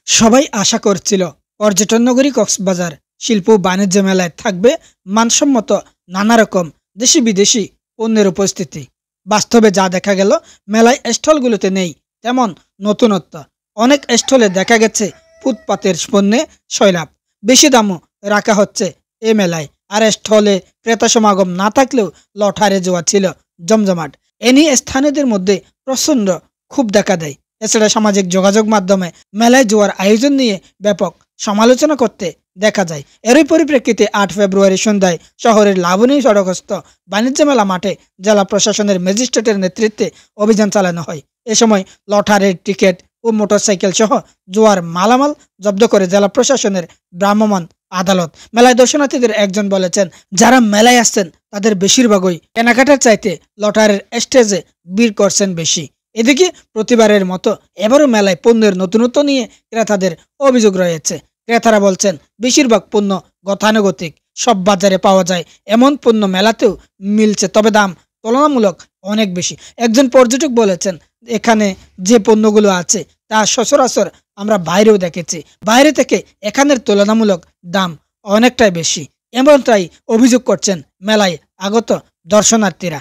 সবাই আশা করছিল পর্যটন নগরী কক্সবাজার শিল্প ও বাণিজ্য মেলায় থাকবে মানসম্মত নানা রকম দেশি বিদেশি পণ্যের উপস্থিতি। বাস্তবে যা দেখা গেল, মেলায় স্টলগুলোতে নেই তেমন নতুনত্ব। অনেক স্টলে দেখা গেছে ফুটপাতের পণ্যে সয়লাভ, বেশি দামও রাখা হচ্ছে এ মেলায়। আর স্টলে ক্রেতা সমাগম না থাকলেও লটারে জোয়া ছিল জমজমাট। এ নিয়ে স্থানীয়দের মধ্যে প্রচণ্ড ক্ষোভ দেখা দেয়। এছাড়া সামাজিক যোগাযোগ মাধ্যমে মেলায় জোয়ার আয়োজন নিয়ে ব্যাপক সমালোচনা করতে দেখা যায়। এরই পরিপ্রেক্ষিতে ৮ ফেব্রুয়ারি সন্ধ্যায় শহরের লাবণী সড়কস্থ বাণিজ্য মেলা মাঠে জেলা প্রশাসনের ম্যাজিস্ট্রেটের নেতৃত্বে অভিযান চালানো হয়। এ সময় লটারির টিকিট ও মোটরসাইকেল সহ জোয়ার মালামাল জব্দ করে জেলা প্রশাসনের ভ্রাম্যমাণ আদালত। মেলায় দর্শনার্থীদের একজন বলেছেন, যারা মেলায় আসছেন তাদের বেশিরভাগই কেনাকাটার চাইতে লটারির স্টেজে ভিড় করছেন বেশি। এদিকে প্রতিবারের মতো এবারও মেলায় পণ্যের নতুনত্ব নিয়ে ক্রেতাদের অভিযোগ রয়েছে। ক্রেতারা বলছেন, বেশিরভাগ পণ্য গতানুগতিক, সব বাজারে পাওয়া যায় এমন পণ্য মেলাতেও মিলছে, তবে দাম তুলনামূলক অনেক বেশি। একজন পর্যটক বলেছেন, এখানে যে পণ্যগুলো আছে তা সচরাচর আমরা বাইরেও দেখেছি, বাইরে থেকে এখানের তুলনামূলক দাম অনেকটাই বেশি। এমনটাই অভিযোগ করছেন মেলায় আগত দর্শনার্থীরা।